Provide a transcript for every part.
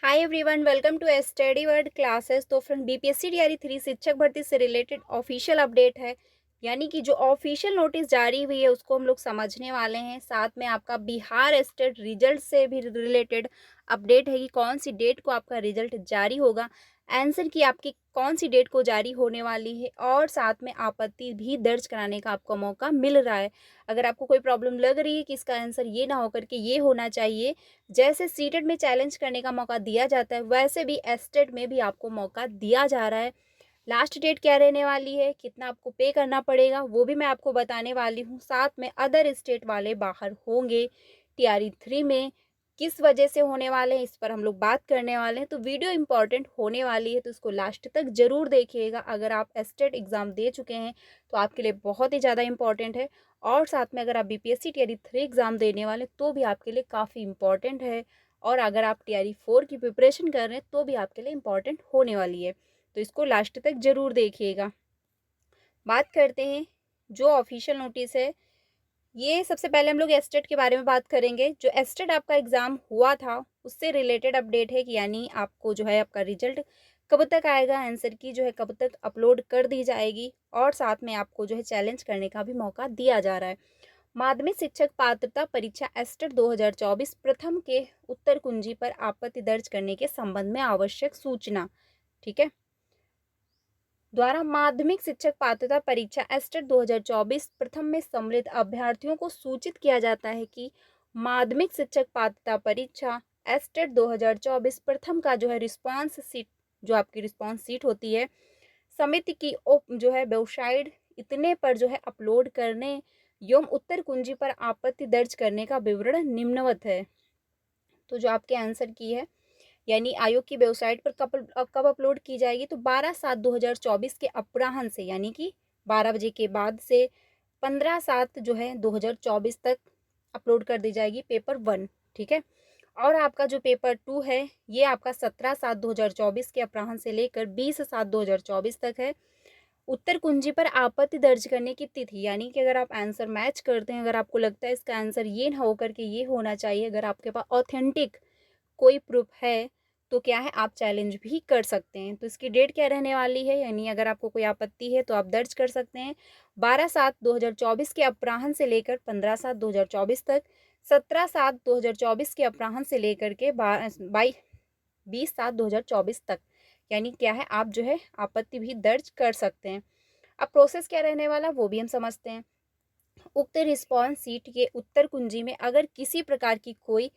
Hi everyone, welcome to study world classes. तो friend, BPSC तैयारी 3 शिक्षक भर्ती से रिलेटेड ऑफिशियल अपडेट है। यानी कि जो ऑफिशियल नोटिस जारी हुई है उसको हम लोग समझने वाले हैं। साथ में आपका बिहार स्टेट रिजल्ट से भी रिलेटेड अपडेट है कि कौन सी डेट को आपका रिजल्ट जारी होगा, आंसर की आपकी कौन सी डेट को जारी होने वाली है, और साथ में आपत्ति भी दर्ज कराने का आपको मौका मिल रहा है। अगर आपको कोई प्रॉब्लम लग रही है कि इसका आंसर ये ना होकर के ये होना चाहिए, जैसे सीटेट में चैलेंज करने का मौका दिया जाता है, वैसे भी एस्टेट में भी आपको मौका दिया जा रहा है। लास्ट डेट क्या रहने वाली है, कितना आपको पे करना पड़ेगा, वो भी मैं आपको बताने वाली हूँ। साथ में अदर स्टेट वाले बाहर होंगे टीआरई 3 में, किस वजह से होने वाले हैं, इस पर हम लोग बात करने वाले हैं। तो वीडियो इंपॉर्टेंट होने वाली है, तो इसको लास्ट तक ज़रूर देखिएगा। अगर आप एस्टेट एग्ज़ाम दे चुके हैं तो आपके लिए बहुत ही ज़्यादा इंपॉर्टेंट है, और साथ में अगर आप बीपीएससी टीआरई 3 एग्ज़ाम देने वाले तो भी आपके लिए काफ़ी इंपॉर्टेंट है, और अगर आप टीआरई 4 की प्रिपरेशन कर रहे हैं तो भी आपके लिए इंपॉर्टेंट होने वाली है। तो इसको लास्ट तक ज़रूर देखिएगा। बात करते हैं जो ऑफिशियल नोटिस है, ये सबसे पहले हम लोग एस्टेट के बारे में बात करेंगे। जो एस्टेट आपका एग्ज़ाम हुआ था उससे रिलेटेड अपडेट है कि यानी आपको जो है आपका रिजल्ट कब तक आएगा, आंसर की जो है कब तक अपलोड कर दी जाएगी, और साथ में आपको जो है चैलेंज करने का भी मौका दिया जा रहा है। माध्यमिक शिक्षक पात्रता परीक्षा एस्टेट 2024 प्रथम के उत्तर कुंजी पर आपत्ति दर्ज करने के संबंध में आवश्यक सूचना, ठीक है, द्वारा माध्यमिक शिक्षक पात्रता परीक्षा एस्टेट 2024 प्रथम में सम्मिलित अभ्यर्थियों को सूचित किया जाता है कि माध्यमिक शिक्षक पात्रता परीक्षा एस्टेट 2024 प्रथम का जो है रिस्पांस सीट, जो आपकी रिस्पांस सीट होती है, समिति की जो है वेबसाइट इतने पर जो है अपलोड करने एवं उत्तर कुंजी पर आपत्ति दर्ज करने का विवरण निम्नवत है। तो जो आपके आंसर की है, यानी आयोग की वेबसाइट पर कब अपलोड की जाएगी, तो 12/7/2024 के अपराह्न से, यानी कि 12 बजे के बाद से 15/7 जो है 2024 तक अपलोड कर दी जाएगी पेपर 1, ठीक है। और आपका जो पेपर 2 है ये आपका 17/7/2024 के अपराह्न से लेकर 20/7/2024 तक है। उत्तर कुंजी पर आपत्ति दर्ज करने की तिथि, यानी कि अगर आप आंसर मैच करते हैं, अगर आपको लगता है इसका आंसर ये ना होकर के ये होना चाहिए, अगर आपके पास ऑथेंटिक कोई प्रूफ है तो क्या है, आप चैलेंज भी कर सकते हैं। तो इसकी डेट क्या रहने वाली है, यानी अगर आपको कोई आपत्ति है तो आप दर्ज कर सकते हैं 12/7/2024 के अपराह्न से लेकर 15/7/2024 तक, 17/7/2024 के अपराह्न से लेकर के 20/7/2024 तक, यानी क्या है, आप जो है आपत्ति भी दर्ज कर सकते हैं। अब प्रोसेस क्या रहने वाला वो भी हम समझते हैं। उक्त रिस्पॉन्स सीट के उत्तर कुंजी में अगर किसी प्रकार की कोई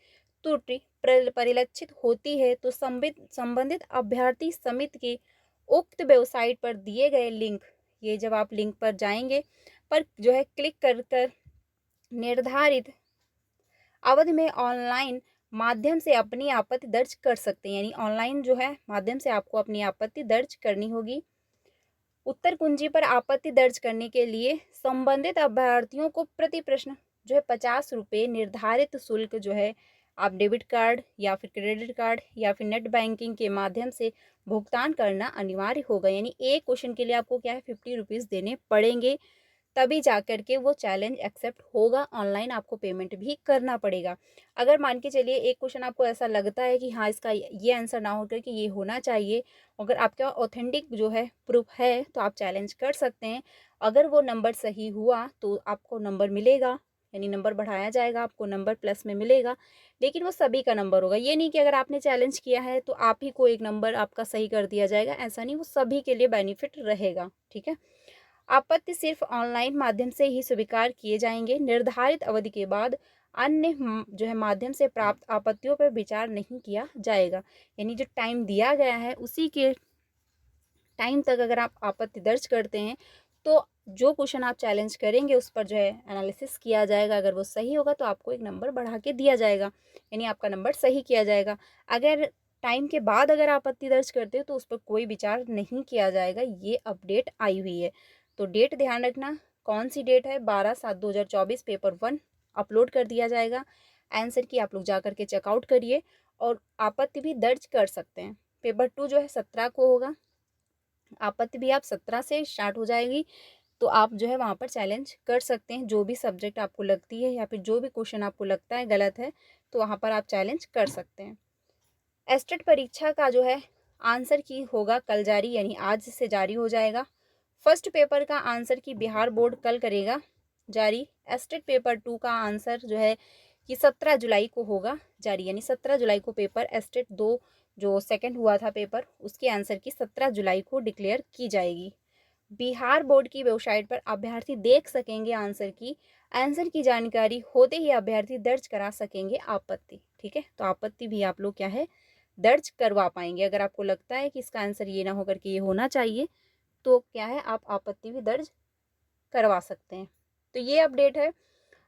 त्रुटि परिलक्षित होती है तो संबंधित अभ्यर्थी समिति के उक्त वेबसाइट पर दिए गए लिंक, ये जब आप लिंक पर जाएंगे पर जो है क्लिक कर निर्धारित अवधि में ऑनलाइन माध्यम से अपनी आपत्ति दर्ज कर सकते हैं। यानी ऑनलाइन जो है माध्यम से आपको अपनी आपत्ति दर्ज करनी होगी। उत्तर कुंजी पर आपत्ति दर्ज करने के लिए संबंधित अभ्यर्थियों को प्रति प्रश्न जो है 50 रुपये निर्धारित शुल्क जो है आप डेबिट कार्ड या फिर क्रेडिट कार्ड या फिर नेट बैंकिंग के माध्यम से भुगतान करना अनिवार्य होगा। यानी एक क्वेश्चन के लिए आपको क्या है 50 रुपीज़ देने पड़ेंगे, तभी जा कर के वो चैलेंज एक्सेप्ट होगा। ऑनलाइन आपको पेमेंट भी करना पड़ेगा। अगर मान के चलिए एक क्वेश्चन आपको ऐसा लगता है कि हाँ इसका ये आंसर ना होकर के ये होना चाहिए, अगर आपके पास ऑथेंटिक जो है प्रूफ है तो आप चैलेंज कर सकते हैं। अगर वो नंबर सही हुआ तो आपको नंबर मिलेगा, यानी नंबर बढ़ाया जाएगा, आपको नंबर प्लस में मिलेगा, लेकिन वो सभी का नंबर होगा। ये नहीं कि अगर आपने चैलेंज किया है तो आप ही को एक नंबर आपका सही कर दिया जाएगा, ऐसा नहीं, वो सभी के लिए बेनिफिट रहेगा, ठीक है। आपत्ति सिर्फ ऑनलाइन माध्यम से ही स्वीकार किए जाएंगे। निर्धारित अवधि के बाद अन्य जो है माध्यम से प्राप्त आपत्तियों पर विचार नहीं किया जाएगा। यानी जो टाइम दिया गया है उसी के टाइम तक अगर आप आपत्ति दर्ज करते हैं तो जो क्वेश्चन आप चैलेंज करेंगे उस पर जो है एनालिसिस किया जाएगा। अगर वो सही होगा तो आपको एक नंबर बढ़ा के दिया जाएगा, यानी आपका नंबर सही किया जाएगा। अगर टाइम के बाद अगर आपत्ति दर्ज करते हो तो उस पर कोई विचार नहीं किया जाएगा। ये अपडेट आई हुई है, तो डेट ध्यान रखना, कौन सी डेट है, 12/7/2024 पेपर 1 अपलोड कर दिया जाएगा। आंसर की आप लोग जा करके चेकआउट करिए और आपत्ति भी दर्ज कर सकते हैं। पेपर 2 जो है 17 को होगा, आपत्ति भी आप 17 से स्टार्ट हो जाएगी, तो आप जो है वहाँ पर चैलेंज कर सकते हैं। जो भी सब्जेक्ट आपको लगती है या फिर जो भी क्वेश्चन आपको लगता है गलत है तो वहाँ पर आप चैलेंज कर सकते हैं। एस्टेट परीक्षा का जो है आंसर की होगा कल जारी, यानी आज से जारी हो जाएगा। फर्स्ट पेपर का आंसर की बिहार बोर्ड कल करेगा जारी। एस्टेट पेपर 2 का आंसर जो है कि 17 जुलाई को होगा जारी, यानी 17 जुलाई को पेपर एस्टेट 2 जो सेकंड हुआ था पेपर, उसके आंसर की 17 जुलाई को डिक्लेयर की जाएगी। बिहार बोर्ड की वेबसाइट पर अभ्यर्थी देख सकेंगे आंसर की जानकारी होते ही अभ्यर्थी दर्ज करा सकेंगे आपत्ति। ठीक है, तो आपत्ति भी आप लोग क्या है दर्ज करवा पाएंगे। अगर आपको लगता है कि इसका आंसर ये ना होकर के ये होना चाहिए, तो क्या है आप आपत्ति भी दर्ज करवा सकते हैं। तो ये अपडेट है।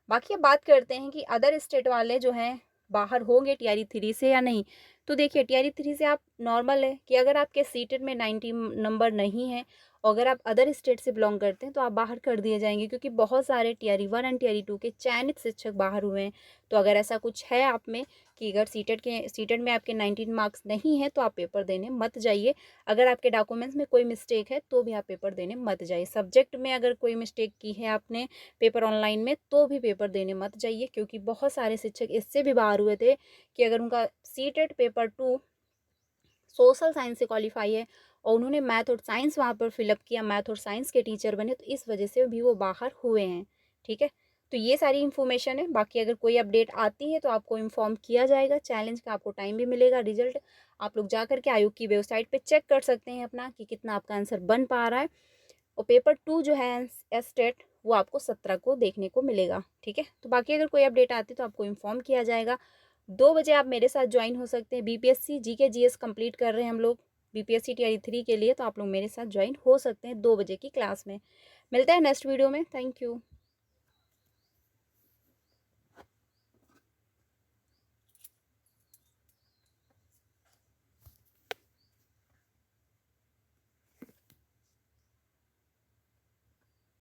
बाकी अब बात करते हैं कि अदर स्टेट वाले जो हैं बाहर होंगे टीआरई 3 से या नहीं। तो देखिए टीआरई 3 से आप नॉर्मल है कि अगर आपके सीटेट में 90 नंबर नहीं है और अगर आप अदर स्टेट से बिलोंग करते हैं तो आप बाहर कर दिए जाएंगे, क्योंकि बहुत सारे टीआरई 1 एंड टीआरई 2 के चयनित शिक्षक बाहर हुए हैं। तो अगर ऐसा कुछ है आप में कि अगर सीटेट में आपके 19 मार्क्स नहीं है तो आप पेपर देने मत जाइए। अगर आपके डॉक्यूमेंट्स में कोई मिस्टेक है तो भी आप पेपर देने मत जाइए। सब्जेक्ट में अगर कोई मिस्टेक की है आपने पेपर ऑनलाइन में तो भी पेपर देने मत जाइए, क्योंकि बहुत सारे शिक्षक इससे भी बाहर हुए थे कि अगर उनका सीटेट पेपर 2 सोशल साइंस से क्वालिफाई है और उन्होंने मैथ और साइंस वहाँ पर फिलअप किया, मैथ और साइंस के टीचर बने, तो इस वजह से भी वो बाहर हुए हैं। ठीक है, तो ये सारी इन्फॉर्मेशन है। बाकी अगर कोई अपडेट आती है तो आपको इन्फॉर्म किया जाएगा। चैलेंज का आपको टाइम भी मिलेगा। रिजल्ट आप लोग जा करके आयोग की वेबसाइट पर चेक कर सकते हैं अपना कि कितना आपका आंसर बन पा रहा है। और पेपर 2 जो है एस्टेट वो आपको 17 को देखने को मिलेगा। ठीक है, तो बाकी अगर कोई अपडेट आती है तो आपको इन्फॉर्म किया जाएगा। 2 बजे आप मेरे साथ ज्वाइन हो सकते हैं। बीपीएससी जीके जीएस कंप्लीट कर रहे हैं हम लोग बीपीएससी टीआरई 3 के लिए, तो आप लोग मेरे साथ ज्वाइन हो सकते हैं 2 बजे की क्लास में। मिलते हैं नेक्स्ट वीडियो में। Thank you.